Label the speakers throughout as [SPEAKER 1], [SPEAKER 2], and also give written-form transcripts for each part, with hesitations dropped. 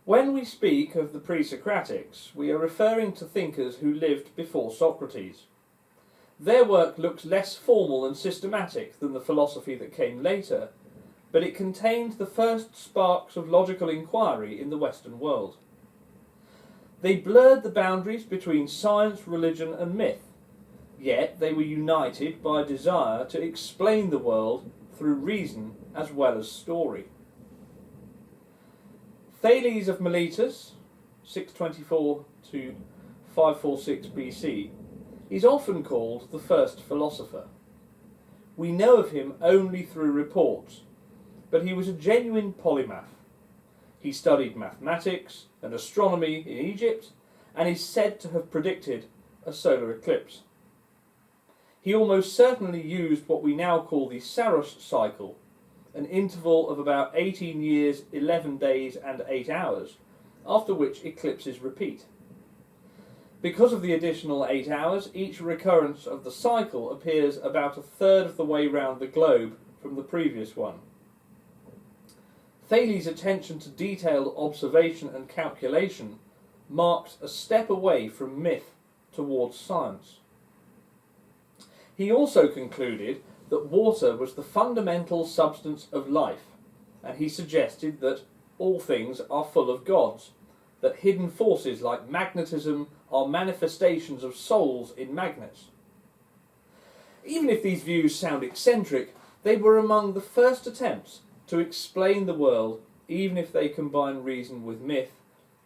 [SPEAKER 1] When we speak of the PreSocratics, we are referring to thinkers who lived before Socrates. Their work looks less formal and systematic than the philosophy that came later, but it contained the first sparks of logical inquiry in the Western world. They blurred the boundaries between science, religion and myth, yet they were united by a desire to explain the world through reason as well as story. Thales of Miletus, 624 to 546 BC, is often called the first philosopher. We know of him only through reports, but he was a genuine polymath. He studied mathematics and astronomy in Egypt and is said to have predicted a solar eclipse. He almost certainly used what we now call the Saros cycle, an interval of about 18 years, 11 days and 8 hours, after which eclipses repeat. Because of the additional 8 hours, each recurrence of the cycle appears about a third of the way round the globe from the previous one. Thales' attention to detailed observation and calculation marked a step away from myth towards science. He also concluded that water was the fundamental substance of life, and he suggested that all things are full of gods, that hidden forces like magnetism are manifestations of souls in magnets. Even if these views sound eccentric, they were among the first attempts to explain the world, even if they combine reason with myth,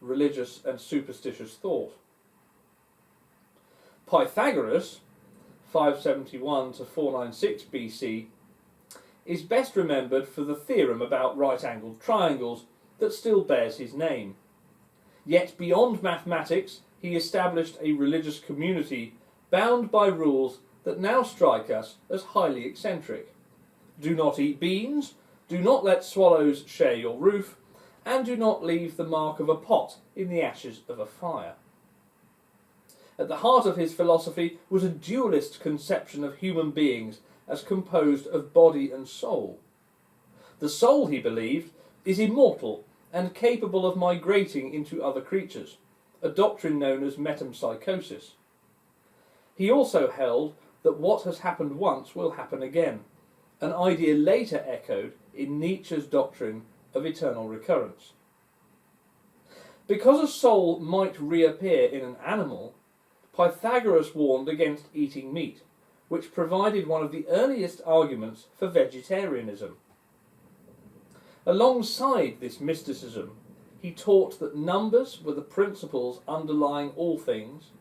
[SPEAKER 1] religious and superstitious thought. Pythagoras, 571 to 496 BC, is best remembered for the theorem about right-angled triangles that still bears his name. Yet beyond mathematics, he established a religious community bound by rules that now strike us as highly eccentric. Do not eat beans, do not let swallows share your roof, and do not leave the mark of a pot in the ashes of a fire. At the heart of his philosophy was a dualist conception of human beings as composed of body and soul. The soul, he believed, is immortal and capable of migrating into other creatures, a doctrine known as metempsychosis. He also held that what has happened once will happen again, an idea later echoed in Nietzsche's doctrine of eternal recurrence. Because a soul might reappear in an animal, Pythagoras warned against eating meat, which provided one of the earliest arguments for vegetarianism. Alongside this mysticism, he taught that numbers were the principles underlying all things,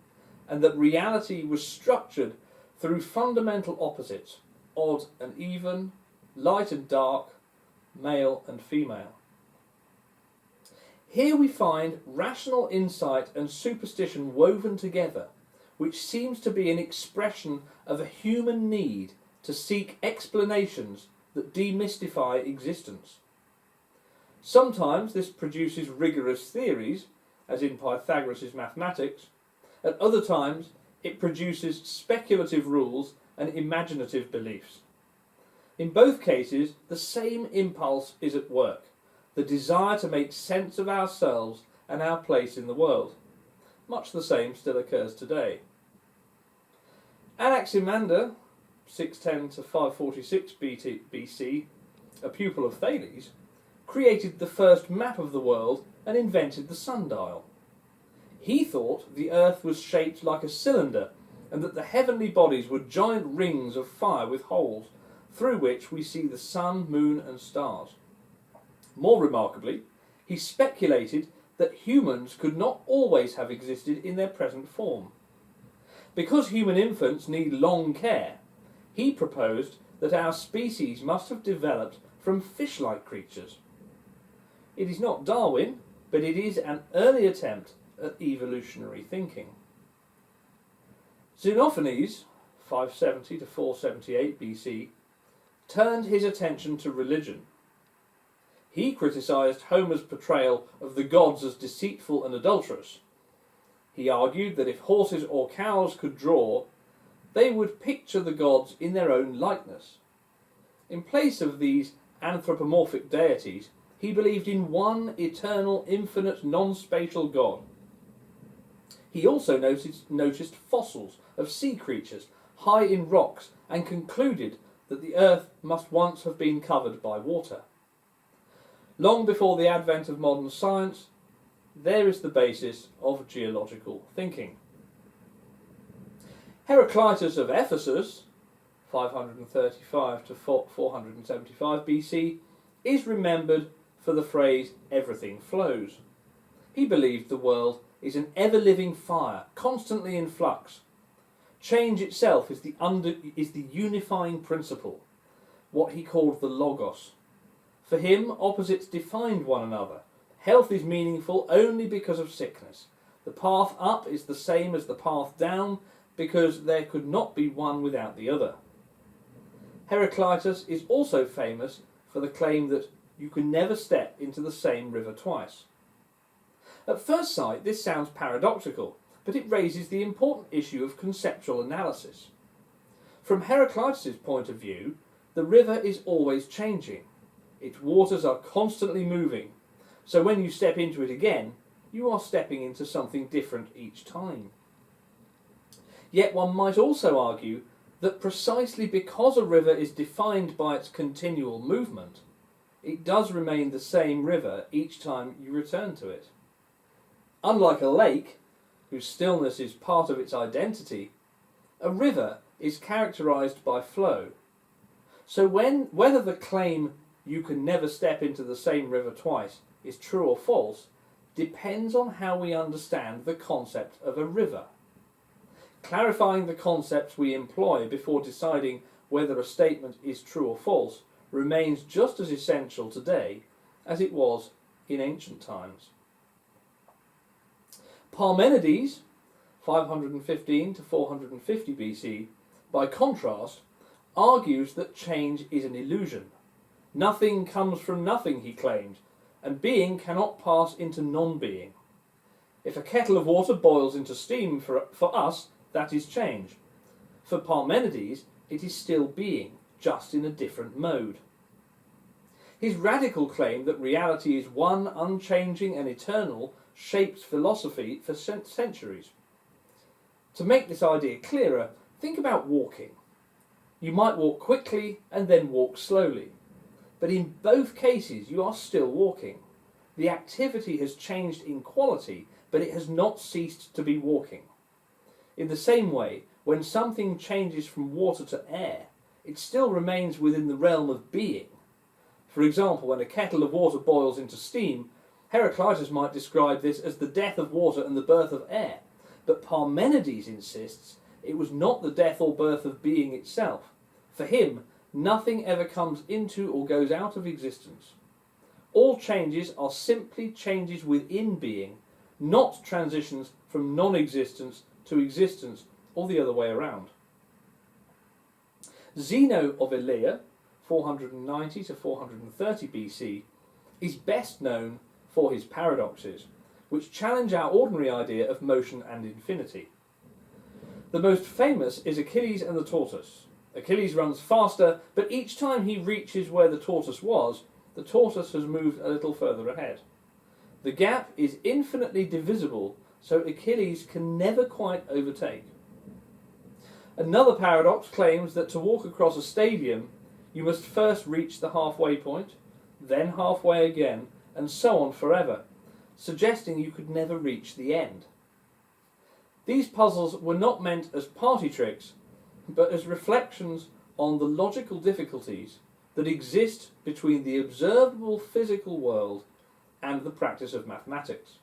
[SPEAKER 1] and that reality was structured through fundamental opposites, odd and even, light and dark, male and female. Here we find rational insight and superstition woven together, which seems to be an expression of a human need to seek explanations that demystify existence. Sometimes this produces rigorous theories, as in Pythagoras' mathematics. At other times it produces speculative rules and imaginative beliefs. In both cases, the same impulse is at work, the desire to make sense of ourselves and our place in the world. Much the same still occurs today. Anaximander, 610 to 546 BC, a pupil of Thales, created the first map of the world and invented the sundial. He thought the earth was shaped like a cylinder and that the heavenly bodies were giant rings of fire with holes through which we see the sun, moon and stars. More remarkably, he speculated that humans could not always have existed in their present form. Because human infants need long care, he proposed that our species must have developed from fish-like creatures. It is not Darwin, but it is an early attempt at evolutionary thinking. Xenophanes, 570 to 478 BC, turned his attention to religion. He criticised Homer's portrayal of the gods as deceitful and adulterous. He argued that if horses or cows could draw, they would picture the gods in their own likeness. In place of these anthropomorphic deities, he believed in one eternal, infinite, non-spatial God. He also noticed fossils of sea creatures high in rocks and concluded that the earth must once have been covered by water. Long before the advent of modern science, there is the basis of geological thinking. Heraclitus of Ephesus, 535 to 475 BC, is remembered for the phrase "everything flows." He believed the world is an ever-living fire, constantly in flux. Change itself is the unifying principle, what he called the logos. For him, opposites defined one another. Health is meaningful only because of sickness. The path up is the same as the path down because there could not be one without the other. Heraclitus is also famous for the claim that you can never step into the same river twice. At first sight, this sounds paradoxical, but it raises the important issue of conceptual analysis. From Heraclitus' point of view, the river is always changing. Its waters are constantly moving, so when you step into it again, you are stepping into something different each time. Yet one might also argue that precisely because a river is defined by its continual movement, it does remain the same river each time you return to it. Unlike a lake, whose stillness is part of its identity, a river is characterized by flow. So whether the claim "you can never step into the same river twice" is true or false depends on how we understand the concept of a river. Clarifying the concepts we employ before deciding whether a statement is true or false remains just as essential today as it was in ancient times. Parmenides, 515 to 450 BC, by contrast, argues that change is an illusion. Nothing comes from nothing, he claimed, and being cannot pass into non-being. If a kettle of water boils into steam, for us, that is change. For Parmenides, it is still being, just in a different mode. His radical claim that reality is one, unchanging and eternal, shaped philosophy for centuries. To make this idea clearer, think about walking. You might walk quickly and then walk slowly, but in both cases you are still walking. The activity has changed in quality, but it has not ceased to be walking. In the same way, when something changes from water to air, it still remains within the realm of being. For example, when a kettle of water boils into steam, Heraclitus might describe this as the death of water and the birth of air, but Parmenides insists it was not the death or birth of being itself. For him, nothing ever comes into or goes out of existence. All changes are simply changes within being, not transitions from non-existence to existence or the other way around. Zeno of Elea, 490 to 430 BC, is best known for his paradoxes, which challenge our ordinary idea of motion and infinity. The most famous is Achilles and the tortoise. Achilles runs faster, but each time he reaches where the tortoise was, the tortoise has moved a little further ahead. The gap is infinitely divisible, so Achilles can never quite overtake. Another paradox claims that to walk across a stadium, you must first reach the halfway point, then halfway again, and so on forever, suggesting you could never reach the end. These puzzles were not meant as party tricks, but as reflections on the logical difficulties that exist between the observable physical world and the practice of mathematics.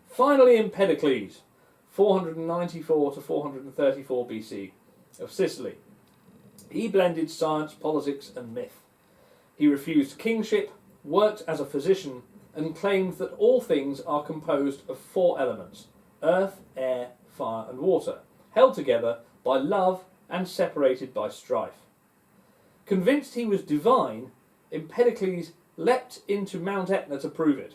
[SPEAKER 1] Finally, Empedocles, 494 to 434 BC, of Sicily. He blended science, politics and myth. He refused kingship, worked as a physician, and claimed that all things are composed of four elements: earth, air, fire and water, held together by love and separated by strife. Convinced he was divine, Empedocles leapt into Mount Etna to prove it.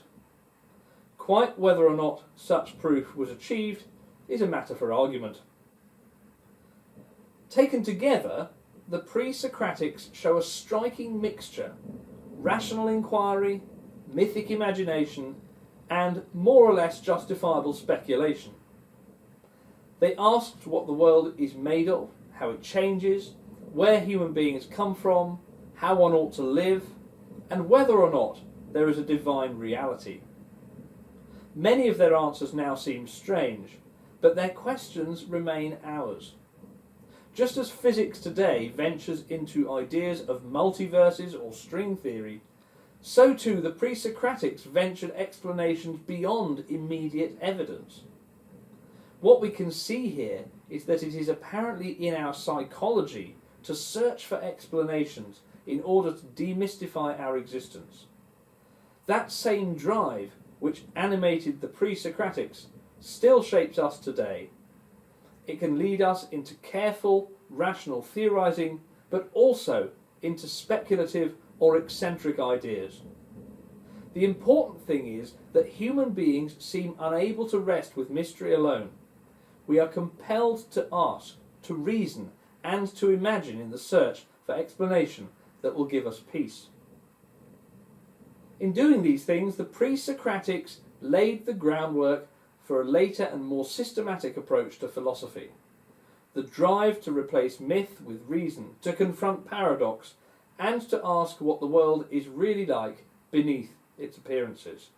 [SPEAKER 1] Quite whether or not such proof was achieved is a matter for argument. Taken together, the PreSocratics show a striking mixture: rational inquiry, mythic imagination, and more or less justifiable speculation. They asked what the world is made of, how it changes, where human beings come from, how one ought to live, and whether or not there is a divine reality. Many of their answers now seem strange, but their questions remain ours. Just as physics today ventures into ideas of multiverses or string theory, so too the PreSocratics ventured explanations beyond immediate evidence. What we can see here is that it is apparently in our psychology to search for explanations in order to demystify our existence. That same drive which animated the PreSocratics still shapes us today. It can lead us into careful, rational theorizing, but also into speculative or eccentric ideas. The important thing is that human beings seem unable to rest with mystery alone. We are compelled to ask, to reason, and to imagine in the search for explanation that will give us peace. In doing these things, the PreSocratics laid the groundwork for a later and more systematic approach to philosophy. The drive to replace myth with reason, to confront paradox, and to ask what the world is really like beneath its appearances.